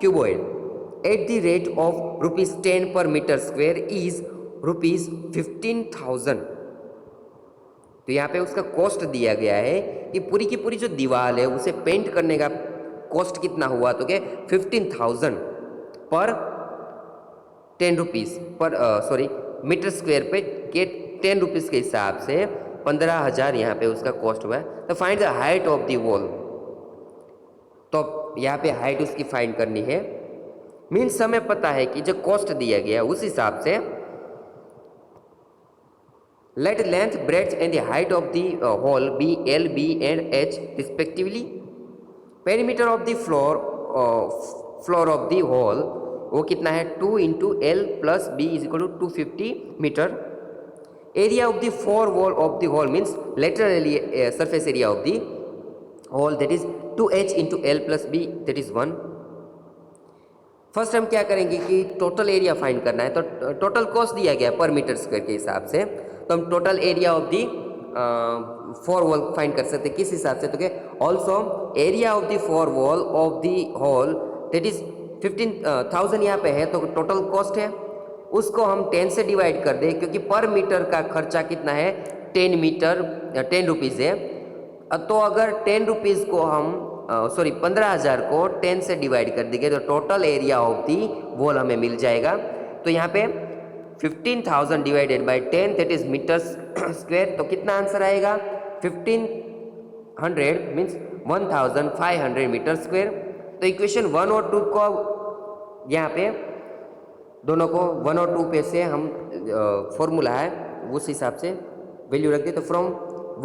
cuboid at the rate of rupees 10 per metre square is rupees 15,000। तो यहाँ पे उसका cost दिया गया है कि पूरी की पूरी जो दीवार है उसे पेंट करने का कॉस्ट कितना हुआ? तो क्या 15,000 पर 10 रुपीज़ पर मीटर स्क्वेयर पे के 10 रुपीज़ के हिसाब से 15,000 यहाँ पे उसका कॉस्ट हुआ है। तो find the height of the wall, तो यहाँ पे हाइट उसकी फाइंड करनी है। मीन्स हमें पता है कि जो कॉस्ट दिया गया उस हिसाब से Let length, breadth and the height of the hole be L, B and H respectively. Perimeter of the floor of the hole वो कितना है 2 into L plus B is equal to 250 metre. Area of the four wall of the hole means lateral surface area of the hole, that is 2h into L plus B, that is 1. First हम क्या करेंगे कि total area find करना है. तो total cost दिया गया पर मीटर स्क्वायर के हिसाब से, तो हम total area of the four wall find कर सकते हैं. किस हिसाब से? तो क्या also area of the four wall of the hall that is 15,000 यहाँ पे है, तो टोटल कॉस्ट है उसको हम 10 से डिवाइड कर दें, क्योंकि पर मीटर का खर्चा कितना है 10 रुपीज़ है. तो अगर 10 रुपीज़ को हम 15,000 को 10 से डिवाइड कर देंगे तो total area of the wall हमें मिल जाएगा. तो यहाँ पे 15,000 divided by 10 that is metre square. तो कितना आंसर आएगा? 1500 मीन्स 1500 मीटर स्क्वायर. तो इक्वेशन 1 और 2 को यहाँ पे दोनों को 1 और 2 पे से हम फॉर्मूला है उस हिसाब से वैल्यू रख दे. तो from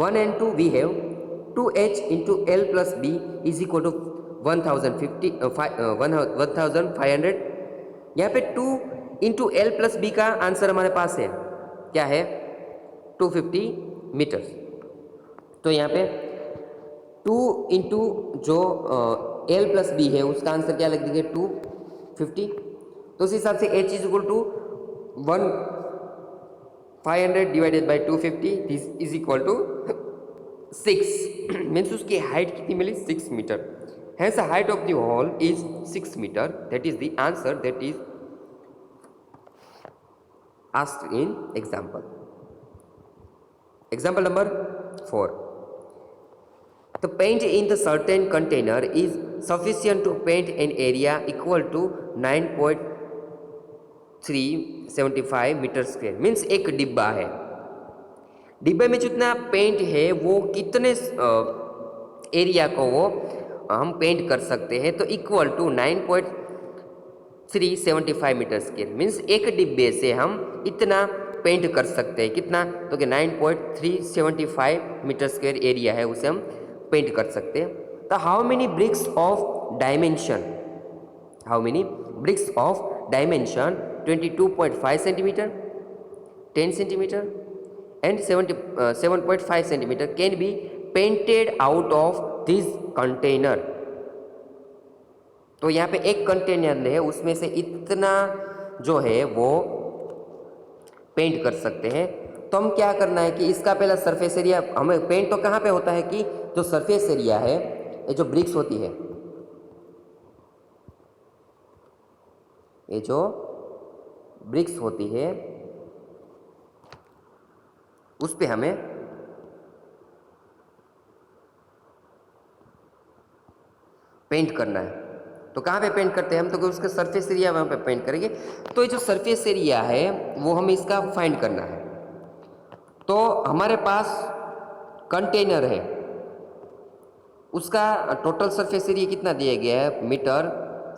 1 and 2 we have 2h into L plus B is equal to 1500. यहाँ पे 2 इंटू एल प्लस बी का आंसर हमारे पास है क्या है 250 मीटर. तो यहाँ पे 2 इंटू जो एल प्लस बी है उसका आंसर क्या लग देंगे 250. तो उस हिसाब से h is equal to 500 divided by 250 this is equal to 6 means उसकी हाइट कितनी मिली 6 metre. Hence the height of the hall is 6 metre. That is the answer that is asked in example. Example number 4. The paint in the certain container is sufficient to paint an area equal to 9.375 metre square. Means एक डिब्बा है, डिब्बे में जितना paint है वो कितने area को वो हम पेंट कर सकते हैं. तो equal to 9.375 metre square. Means एक डिब्बे से हम इतना पेंट कर सकते हैं. कितना? तो कि 9.375 मीटर स्क्वायर एरिया है उसे हम पेंट कर सकते हैं. तो how many bricks of dimension 22.5 centimetre, 10 centimetre and 7.5 centimetre can be painted out of this container. तो यहाँ पे एक कंटेनर है उसमें से इतना जो है वो पेंट कर सकते हैं. तो हम क्या करना है कि इसका पहला सरफेस एरिया हमें पेंट तो कहाँ पे होता है कि जो सरफेस एरिया है ये जो ब्रिक्स होती है, ये जो ब्रिक्स होती है उस पे हमें पेंट करना है. तो कहाँ पे पेंट करते हैं हम? तो कि उसका सरफेस एरिया वहाँ पे पेंट करेंगे. तो ये जो सरफेस एरिया है वो हमें इसका फाइंड करना है. तो हमारे पास कंटेनर है, उसका टोटल सरफेस एरिया कितना दिया गया है मीटर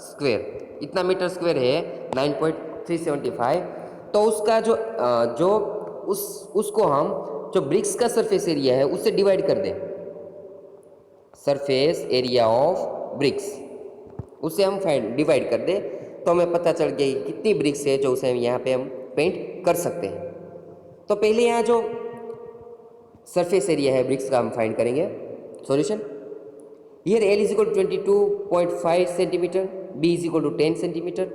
स्क्वायर. इतना मीटर स्क्वायर है 9.375. तो उसका जो उसको हम जो ब्रिक्स का सरफेस एरिया है उससे डिवाइड कर दें. सरफेस एरिया ऑफ ब्रिक्स उसे हम डिवाइड कर दें तो हमें पता चल गया कि कितनी ब्रिक्स है जो उसे यहाँ पे हम पेंट कर सकते हैं. तो पहले यहाँ जो सरफेस एरिया है ब्रिक्स का हम फाइंड करेंगे. Solution here L is equal to 22.5 centimetre, B is equal to 10 centimetre,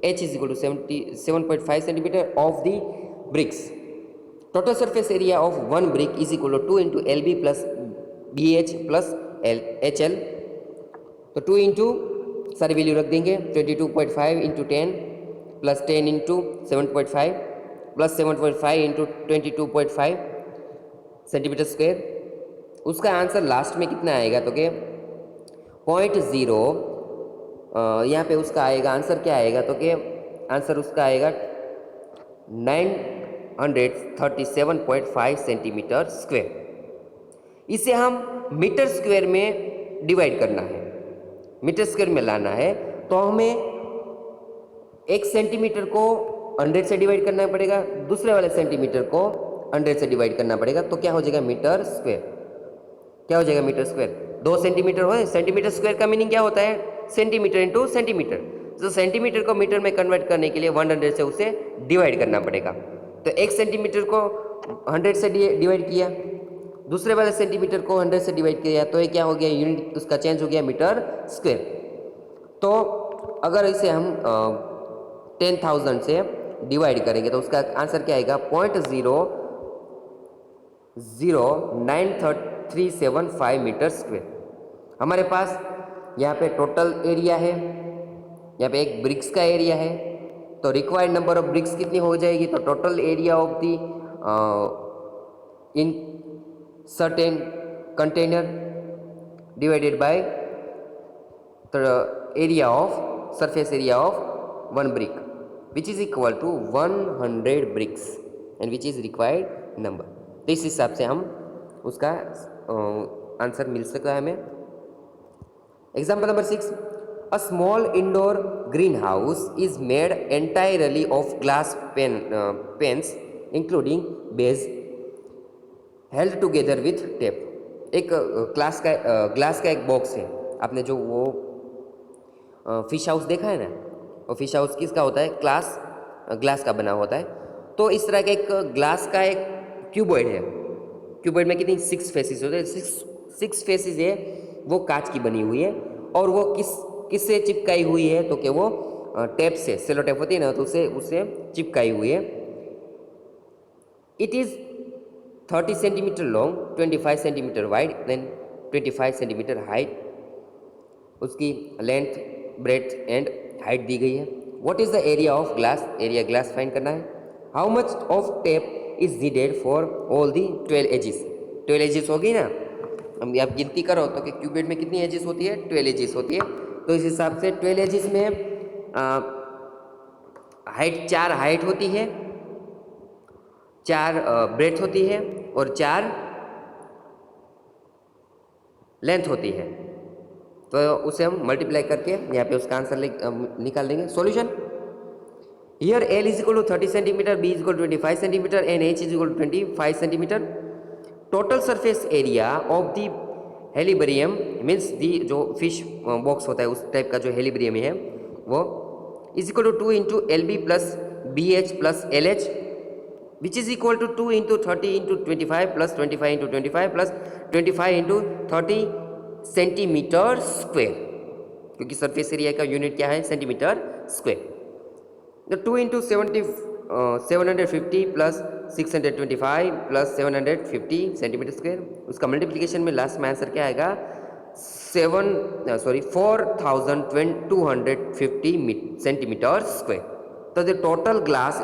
H is equal to 7.5 centimetre of the bricks. Total surface area of one brick is equal to 2 into LB plus BH plus HL. तो 2 into सारी value रख देंगे 22.5 into 10 plus 10 into 7.5 plus 7.5 into 22.5 centimetre square. उसका answer last में कितना आएगा? तो कि 0.0 यहाँ पे उसका आएगा आंसर क्या आएगा? तो कि आंसर उसका आएगा 937.5 सेंटीमीटर स्क्वायर. इसे हम मीटर स्क्वायर में डिवाइड करना है, मीटर स्क्वायर में लाना है. तो हमें 1 सेंटीमीटर को 100 से डिवाइड करना पड़ेगा, दूसरे वाले सेंटीमीटर को 100 से डिवाइड करना पड़ेगा, तो क्या हो जाएगा मीटर स्क्वायर। क्या हो जाएगा मीटर स्क्वायर, 2 सेंटीमीटर हो, सेंटीमीटर स्क्वायर का मीनिंग क्या होता है, सेंटीमीटर इंटू सेंटीमीटर। तो सेंटीमीटर को मीटर में कन्वर्ट करने के लिए 100 से उसे डिवाइड करना पड़ेगा। तो 1 सेंटीमीटर को 100 से डिवाइड किया, दूसरे वाले सेंटीमीटर को 100 से डिवाइड किया, तो ये क्या हो गया, यूनिट उसका चेंज हो गया मीटर स्क्वायर। तो अगर इसे हम 10,000 से डिवाइड करेंगे तो उसका आंसर क्या आएगा, 0.00937 मीटर स्क्वायर। हमारे पास यहाँ पे टोटल एरिया है, यहाँ पे एक ब्रिक्स का एरिया है, तो रिक्वायर्ड नंबर ऑफ ब्रिक्स कितनी हो जाएगी, तो total area of the in certain container divided by the area of surface area of one brick which is equal to 100 bricks and which is required number. तो इस हिसाब से हम उसका आंसर मिल सकता है हमें। Example number 6, a small indoor green house is made entirely of glass panes including base held together with tape. एक ग्लास का एक बॉक्स है, आपने जो वो फिश हाउस देखा है ना, वो फिश हाउस किसका होता है, ग्लास का बना होता है। तो इस तरह का एक ग्लास का एक क्यूबॉइड है, क्यूबॉइड में कितनी 6 फेसिस होते हैं, 6 फेसिस है, वो कांच की बनी हुई है, और वो किससे चिपकाई हुई है, तो कि वो टेप से, सेलो टेप होती है ना, तो उससे चिपकाई हुई है। It is 30 centimetre long, 25 centimetre wide, then 25 centimetre height. उसकी लेंथ, ब्रेथ एंड हाइट दी गई है। What is the area of glass, area glass find करना है। How much of tape is needed for all the 12 edges, 12 edges होगी ना, हम आप गिनती करो तो कि क्यूबिड में कितनी एजेस होती है, 12 एजेस होती है। तो इस हिसाब से 12 एजेस में हाइट 4 हाइट होती है, 4 ब्रेथ होती है और 4 लेंथ होती है। तो उसे हम मल्टीप्लाई करके यहाँ पे उसका आंसर निकाल देंगे। Solution, here L is equal to 30 centimetre, B is equal to 25 centimetre and H is equal to 25 centimetre. Total surface area of the हेलिब्रियम मीन्स दी जो फिश बॉक्स होता है उस टाइप का जो हेलिब्रियम है वो is equal to 2 into L B plus B H plus L H which is equal to 2 into 30 into 25 plus 25 into 25 plus 25 into 30 centimetre square, क्योंकि सरफेस एरिया का यूनिट क्या है, सेंटीमीटर स्क्वेयर। तो 2 into 750 plus 625 plus 750 centimetre square, उसका multiplication में last में answer क्या आएगा, 4250 सेंटीमीटर स्क्वेयर। तो the total glass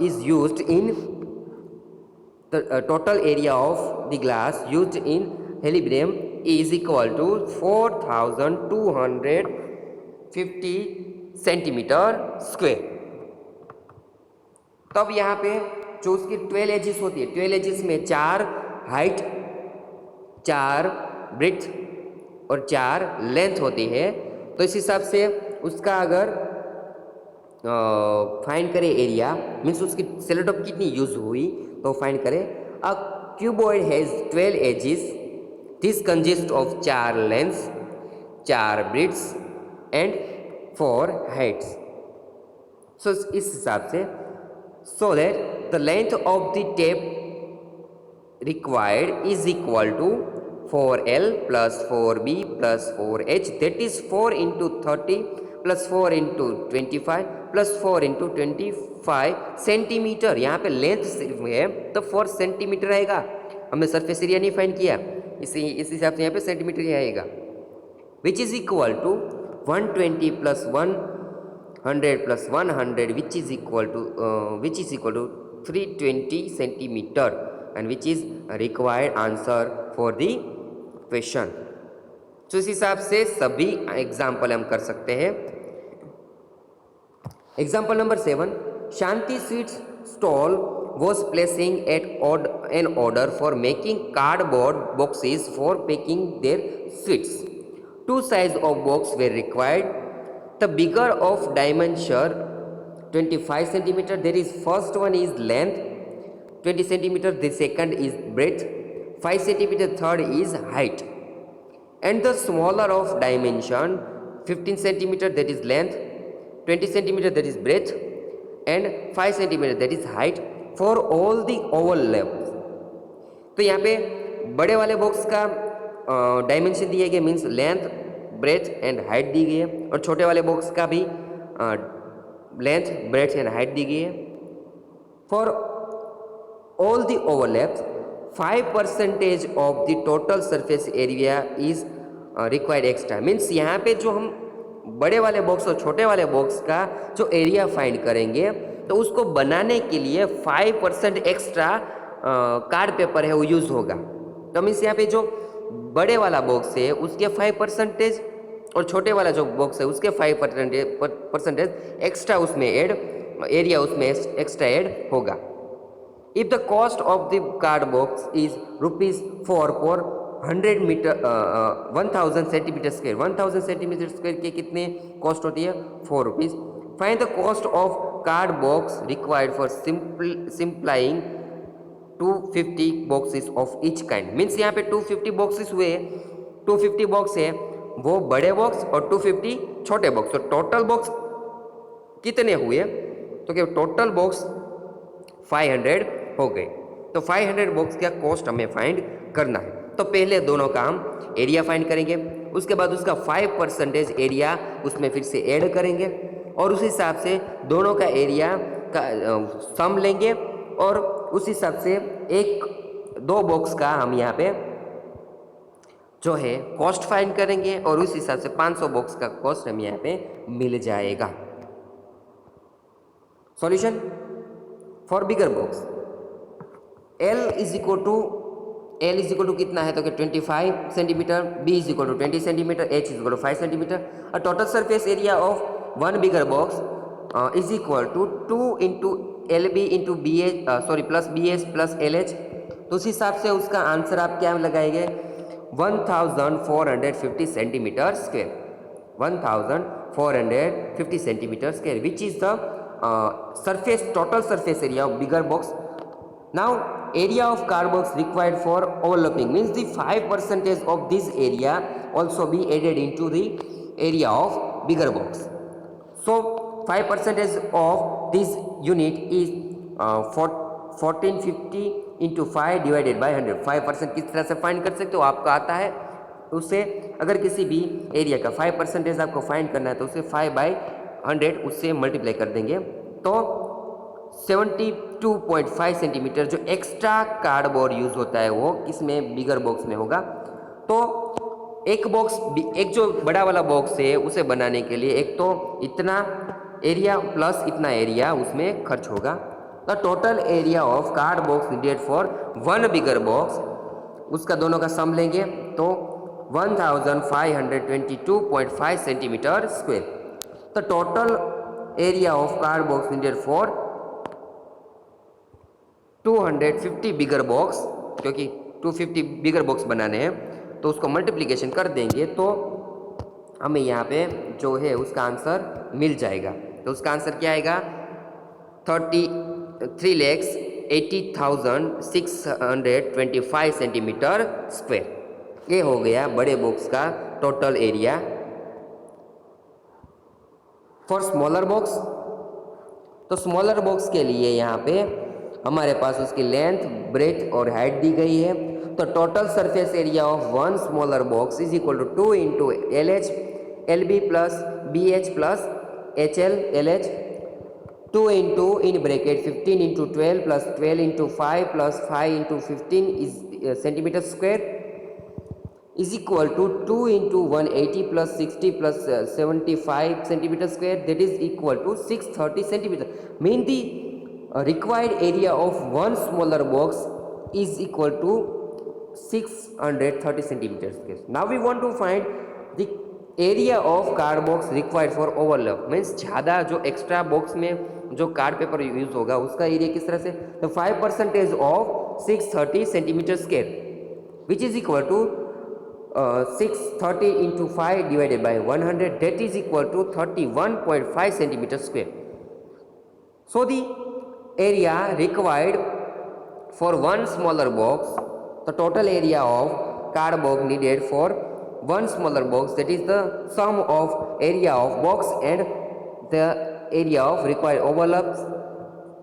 is used in the total area of the glass used in Helicobacter is equal to 4250 centimetre square. तब यहाँ पे जो उसकी 12 एजेस होती है, 12 एजेस में 4 हाइट, 4 ब्रेथ और 4 लेंथ होती है। तो इस हिसाब से उसका अगर फाइंड करें एरिया मीन्स उसकी सेलोटॉप कितनी यूज हुई, तो फाइंड करें। A cuboid has 12 edges, this consist of 4 lengths, 4 breadths and 4 heights. So इस हिसाब से so that the length of the tape required is equal to 4L plus 4B plus 4H, that is 4 into 30 plus 4 into 25 plus 4 into 25 centimetre. यहाँ पे length सिर्फ है तो 4 centimetre आएगा, हमने सरफेस एरिया नहीं फाइंड किया, इस हिसाब से यहाँ पे सेंटीमीटर ही आएगा। Which is equal to 120 plus 100 plus 100 which is equal to 320 centimetre and which is required answer for the question. तो इस हिसाब से सभी एग्जाम्पल हम कर सकते हैं। Example number 7, Shanti sweets stall was placing at an order for making cardboard boxes for packing their sweets. 2 sizes of box were required. The bigger of dimension 25 centimeter. There is first one is length 20 centimeter, the second is breadth, 5 centimeter third is height, and the smaller of dimension 15 centimeter that is length, 20 centimeter that is breadth, and 5 centimeter that is height for all the overlaps. तो यहाँ पे बड़े वाले box का dimension दिए गए, means length, breadth and height दी गई है, और छोटे वाले बॉक्स का भी लेंथ, ब्रेथ एंड हाइट दी गई है. For all the overlaps 5% of the total surface area is required extra. Means यहाँ पे जो हम बड़े वाले बॉक्स और छोटे वाले बॉक्स का जो एरिया फाइंड करेंगे तो उसको बनाने के लिए 5% एक्स्ट्रा कार्ड पेपर है वो यूज़ होगा. तो मीन्स यहाँ पे जो बड़े वाला बॉक्स है उसके 5% और छोटे वाला जो बॉक्स है उसके 5% एक्स्ट्रा उसमें ऐड, एरिया उसमें एक्स्ट्रा ऐड होगा. If the cost of the card box is ₹4 per 100 metre 1000 centimetre square. 1000 centimetre square के कितने कॉस्ट होती है? ₹4. Find the cost of card box required for supplying 250 boxes of each kind. Means यहाँ पे 250 boxes हुए, 250 box है वो बड़े बॉक्स और 250 छोटे बॉक्स. तो टोटल बॉक्स कितने हुए? तो क्या टोटल बॉक्स 500 हो गए. तो 500 बॉक्स का कॉस्ट हमें फाइंड करना है. तो पहले दोनों काम एरिया फाइंड करेंगे, उसके बाद उसका 5% एरिया उसमें फिर से ऐड करेंगे और उस हिसाब से दोनों का एरिया का सम लेंगे और उस हिसाब से दो बॉक्स का हम यहाँ पे जो है कॉस्ट फाइंड करेंगे और उस हिसाब से 500 बॉक्स का कॉस्ट हम यहाँ पे मिल जाएगा. Solution for bigger box L is equal to कितना है? तो कि 25 centimetre, B is equal to 20 centimetre, H is equal to 5 centimetre. और total surface area of one bigger box is equal to 2 into LB into plus BH plus LH. तो उस हिसाब से उसका आंसर आप क्या लगाएंगे? 1450 centimetre square. 1450 centimetre square which is the total surface area of bigger box. Now area of card box required for overlapping means the 5% of this area also be added into the area of bigger box. So 5% of this unit is 1450 into 5 divided by 100. 5% किस तरह से find कर सकते हो? आपको आता है उससे, अगर किसी भी एरिया का 5% आपको फाइंड करना है तो उसे 5/100 उससे मल्टीप्लाई कर देंगे तो 72.5 सेंटीमीटर जो एक्स्ट्रा कार्डबोर्ड यूज होता है वो किसमें? बिगर बॉक्स में होगा. तो एक जो बड़ा वाला बॉक्स है उसे बनाने के लिए एक तो इतना एरिया प्लस इतना एरिया उसमें खर्च होगा. The total area of card box needed for one bigger box, उसका दोनों का सम लेंगे तो 1522.5 centimetre square. The total area of card box needed for 250 bigger box, क्योंकि 250 बिगर बॉक्स बनाने हैं तो उसको मल्टीप्लिकेशन कर देंगे तो हमें यहाँ पे जो है उसका आंसर मिल जाएगा. तो उसका आंसर क्या आएगा? 3,80,625 सेंटीमीटर स्क्वायर. ये हो गया बड़े बॉक्स का total area. For smaller box, तो स्मॉलर बॉक्स के लिए यहाँ पे हमारे पास उसकी लेंथ, ब्रेथ और हाइट दी गई है. तो total surface area of one smaller box is equal to 2 into LH LB plus BH plus HL LH 2 into in bracket 15 into 12 plus 12 into 5 plus 5 into 15 is centimetre square is equal to 2 into 180 plus 60 plus 75 centimeter square, that is equal to 630 centimeter. Mean the required area of one smaller box is equal to 630 centimeter square. Now we want to find the area of card box required for overlap. Means ज़्यादा जो extra box में जो card paper use होगा उसका area किस तरह से? तो 5% of 630 centimetre square which is equal to 630 into 5 divided by 100, that is equal to 31.5 centimeter square. So the area required for one smaller box, the total area of cardboard needed for one smaller box, that is the sum of area of box and the area of required overlaps,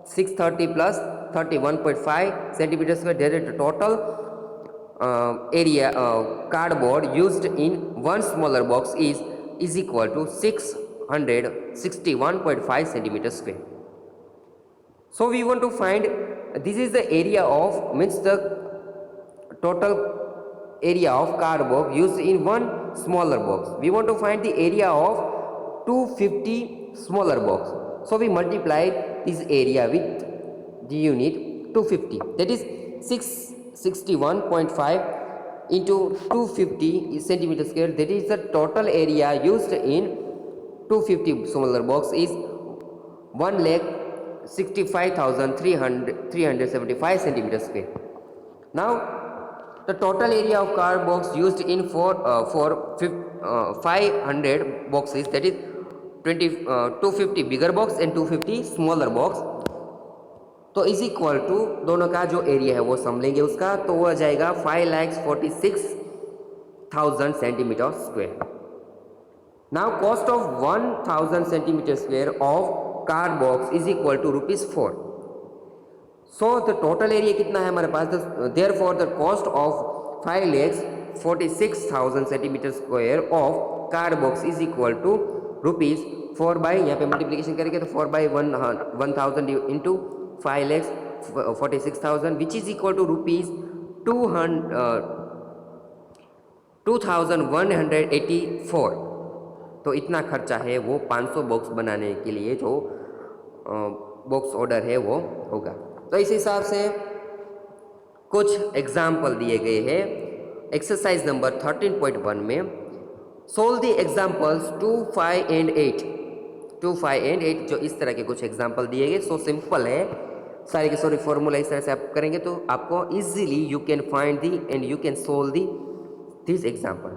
630 plus 31.5 centimeters square, that is the total area cardboard used in one smaller box is equal to 661.5 centimeters square. So we want to find, this is the area of, means the total area of cardboard used in one smaller box. We want to find the area of 250 smaller box. So we multiply this area with the unit 250, that is 661.5 into 250 centimeter square, that is the total area used in 250 smaller box is 1,65,375 centimeter square. Now the total area of card box used in for 500 boxes, that is 250 bigger box and 250 smaller box, तो is equal to दोनों का जो area है वो सम लेंगे उसका, तो वो आ जाएगा 5,46,000 centimetre square. Now cost of 1,000 centimetre square of card box is equal to ₹4. So the total area कितना है हमारे पास, therefore the cost of 5,46,000 centimetre square of card box is equal to ₹4 by, यहाँ पे multiplication करेंगे तो 4 by 1,000 into 5,46,000 which is equal to ₹2,184. तो इतना खर्चा है वो 500 बॉक्स बनाने के लिए जो बॉक्स ऑर्डर है वो होगा. तो इस हिसाब से कुछ एग्जाम्पल दिए गए हैं एक्सरसाइज नंबर 13.1 में. Solve the examples 2, 5 and 8. 2, 5 and 8 जो इस तरह के कुछ एग्जाम्पल दिए गए. सो सिंपल है, सारे के सारे फॉर्मूला इस तरह से आप करेंगे तो आपको easily you can find the and you can solve the this example.